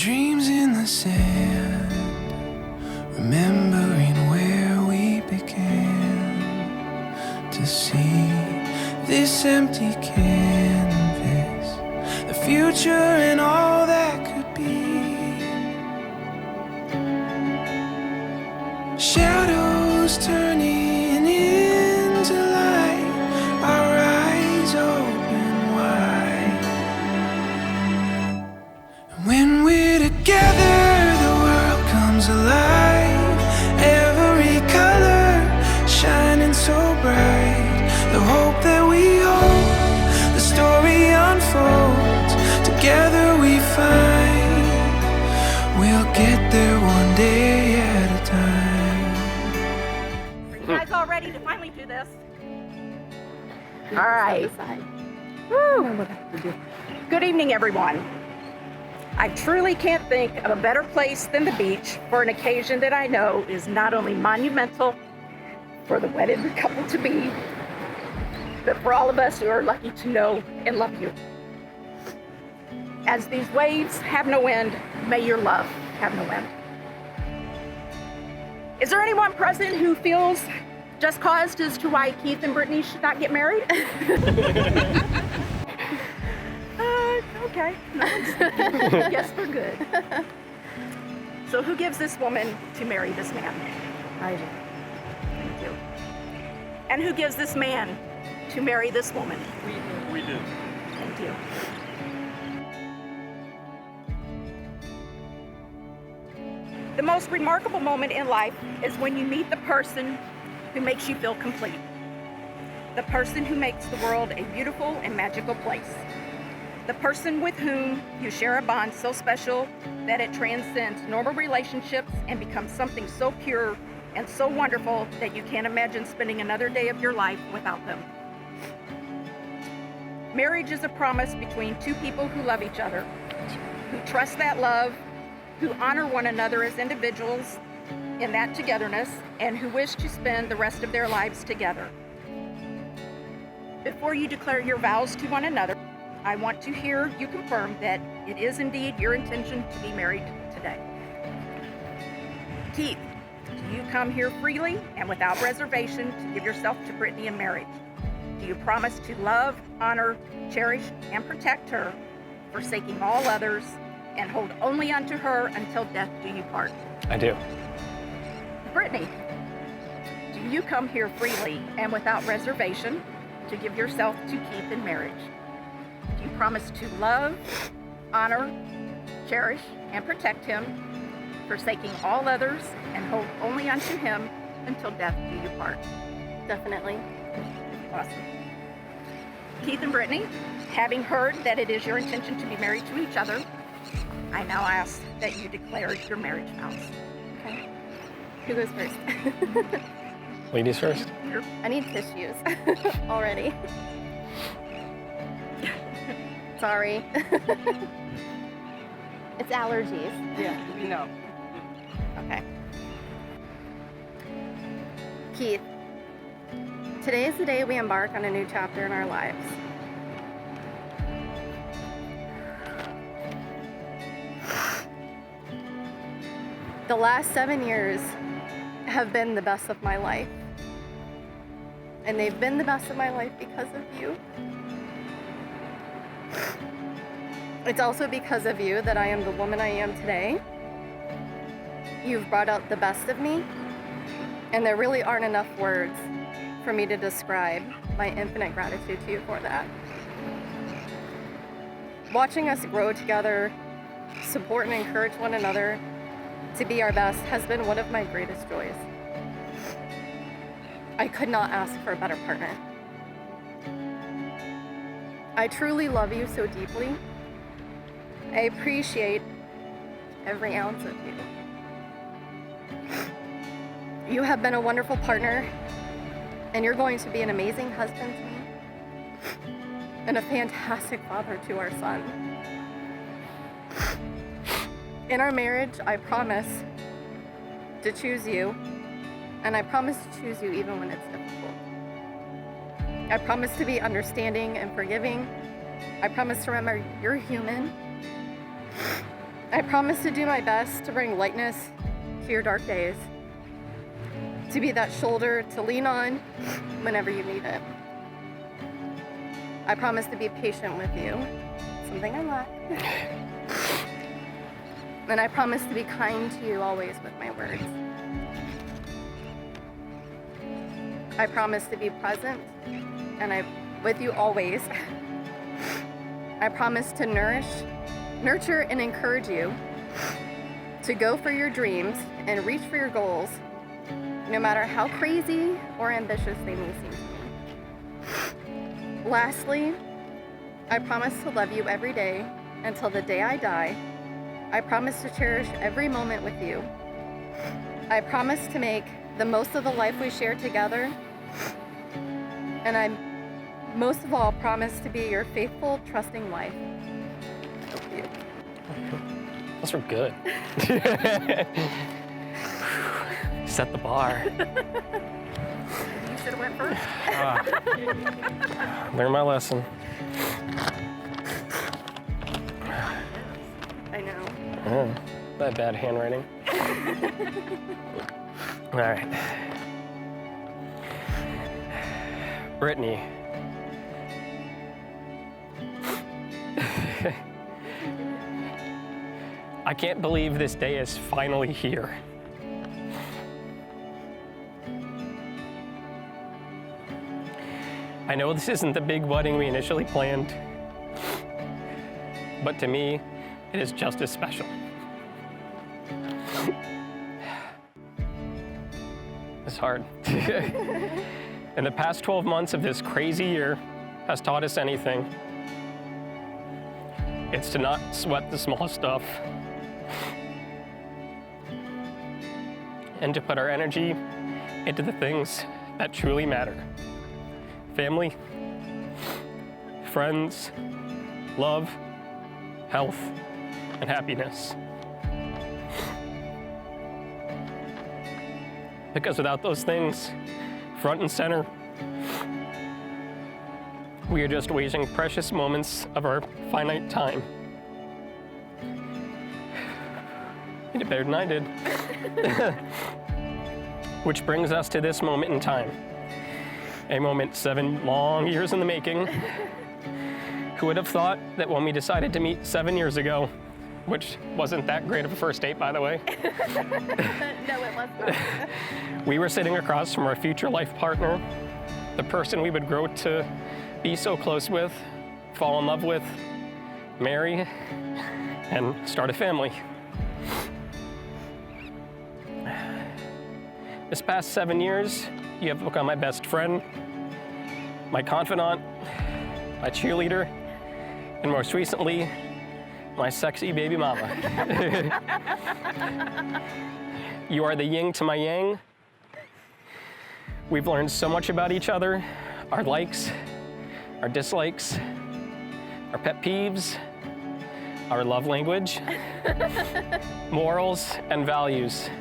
dreams in the sand, remembering where we began to see this empty canvas, the future and all that could be. Shadows turning into light, our eyes open wide. And when we're together, the world comes alive. Every color shining so bright. The hope that we hold, the story unfolds. Together we find we'll get there one day at a time. Are you guys all ready to finally do this? All right. Woo. Good evening, everyone. I truly can't think of a better place than the beach for an occasion that I know is not only monumental for the wedded couple to be, but for all of us who are lucky to know and love you. As these waves have no end, may your love have no end. Is there anyone present who feels just caused as to why Keith and Brittany should not get married? Okay. Guess we're good. So who gives this woman to marry this man? I do. Thank you. And who gives this man to marry this woman? We do. Thank you. The most remarkable moment in life is when you meet the person who makes you feel complete. The person who makes the world a beautiful and magical place. The person with whom you share a bond so special that it transcends normal relationships and becomes something so pure and so wonderful that you can't imagine spending another day of your life without them. Marriage is a promise between two people who love each other, who trust that love, who honor one another as individuals in that togetherness, and who wish to spend the rest of their lives together. Before you declare your vows to one another, I want to hear you confirm that it is indeed your intention to be married today. Keith, do you come here freely and without reservation to give yourself to Brittany in marriage? Do you promise to love, honor, cherish, and protect her, forsaking all others, and hold only unto her until death do you part? I do. Brittany, do you come here freely and without reservation to give yourself to Keith in marriage? Do you promise to love, honor, cherish, and protect him, forsaking all others, and hold only unto him until death do you part? Definitely. Awesome. Keith and Brittany, having heard that it is your intention to be married to each other, I now ask that you declare your marriage vows. Okay. Who goes first? Ladies first. I need tissues already. Sorry. It's allergies. Yeah, you know. Okay. Keith, today is the day we embark on a new chapter in our lives. The last 7 years have been the best of my life. And they've been the best of my life because of you. It's also because of you that I am the woman I am today. You've brought out the best of me, and there really aren't enough words for me to describe my infinite gratitude to you for that. Watching us grow together, support and encourage one another to be our best has been one of my greatest joys. I could not ask for a better partner. I truly love you so deeply. I appreciate every ounce of you. You have been a wonderful partner, and you're going to be an amazing husband to me, and a fantastic father to our son. In our marriage, I promise to choose you, and I promise to choose you even when it's difficult. I promise to be understanding and forgiving. I promise to remember you're human, I promise to do my best to bring lightness to your dark days, to be that shoulder to lean on whenever you need it. I promise to be patient with you, something I lack. And I promise to be kind to you always with my words. I promise to be present and I'm with you always. I promise to nurture and encourage you to go for your dreams and reach for your goals, no matter how crazy or ambitious they may seem to me. Lastly, I promise to love you every day until the day I die. I promise to cherish every moment with you. I promise to make the most of the life we share together. And I most of all promise to be your faithful, trusting wife. You. Those were good. Set the bar. You should have went first. Learn my lesson. I know. Oh, that bad handwriting. All right. Brittany. I can't believe this day is finally here. I know this isn't the big wedding we initially planned, but to me, it is just as special. It's hard. And the past 12 months of this crazy year has taught us anything. It's to not sweat the small stuff and to put our energy into the things that truly matter. Family, friends, love, health, and happiness. Because without those things front and center, we are just wasting precious moments of our finite time. You did better than I did. Which brings us to this moment in time. A moment 7 long years in the making. Who would have thought that when we decided to meet 7 years ago, which wasn't that great of a first date, by the way. No, it wasn't. We were sitting across from our future life partner, the person we would grow to be so close with, fall in love with, marry, and start a family. This past 7 years, you have become my best friend, my confidant, my cheerleader, and most recently, my sexy baby mama. You are the yin to my yang. We've learned so much about each other, our likes, our dislikes, our pet peeves, our love language, morals, and values.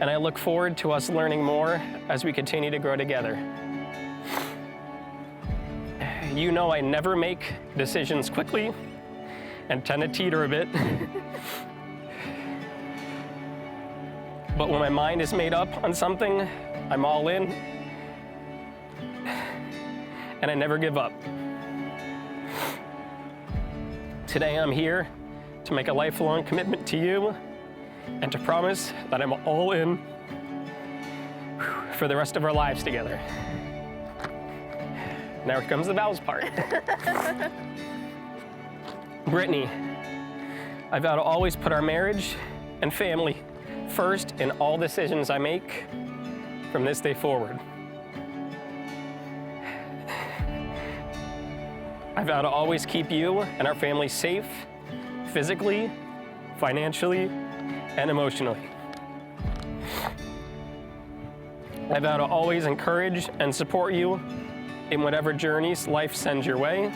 And I look forward to us learning more as we continue to grow together. You know I never make decisions quickly and tend to teeter a bit. But when my mind is made up on something, I'm all in, and I never give up. Today I'm here to make a lifelong commitment to you and to promise that I'm all in for the rest of our lives together. Now here comes the vows part. Brittany, I vow to always put our marriage and family first in all decisions I make from this day forward. I vow to always keep you and our family safe, physically, financially, and emotionally. I vow to always encourage and support you in whatever journeys life sends your way.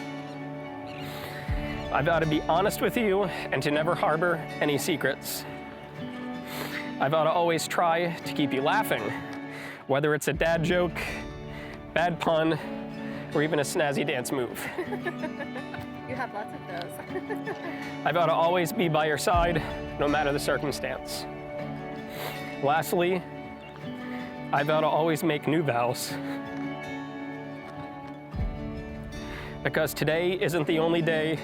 I vow to be honest with you and to never harbor any secrets. I vow to always try to keep you laughing, whether it's a dad joke, bad pun, or even a snazzy dance move. You have lots of those. I vow to always be by your side, no matter the circumstance. Lastly, I vow to always make new vows. Because today isn't the only day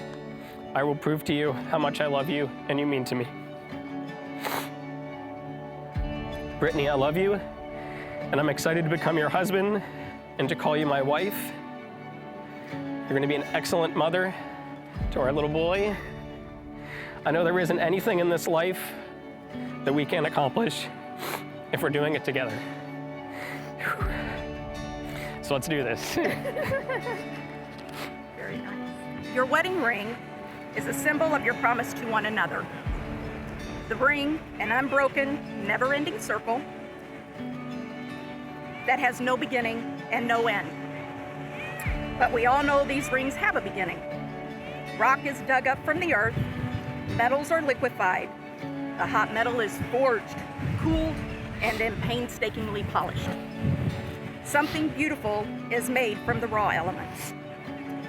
I will prove to you how much I love you and you mean to me. Brittany, I love you, and I'm excited to become your husband and to call you my wife. You're going to be an excellent mother to our little boy. I know there isn't anything in this life that we can't accomplish if we're doing it together. So let's do this. Very nice. Your wedding ring is a symbol of your promise to one another. The ring, an unbroken, never-ending circle that has no beginning and no end. But we all know these rings have a beginning. Rock is dug up from the earth, metals are liquefied, the hot metal is forged, cooled, and then painstakingly polished. Something beautiful is made from the raw elements.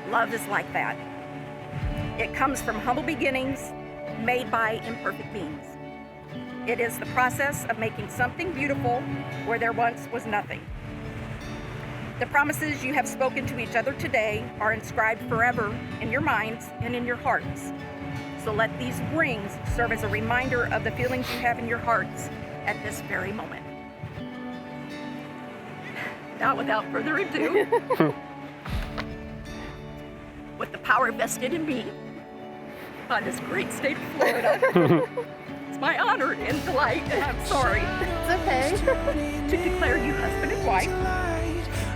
Love is like that. It comes from humble beginnings made by imperfect beings. It is the process of making something beautiful where there once was nothing. The promises you have spoken to each other today are inscribed forever in your minds and in your hearts. So let these rings serve as a reminder of the feelings you have in your hearts at this very moment. Now, without further ado, with the power vested in me by this great state of Florida, it's my honor and delight, and I'm sorry, It's okay. to declare you husband and wife.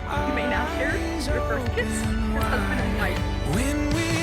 You may now share your first kiss as husband and wife. When we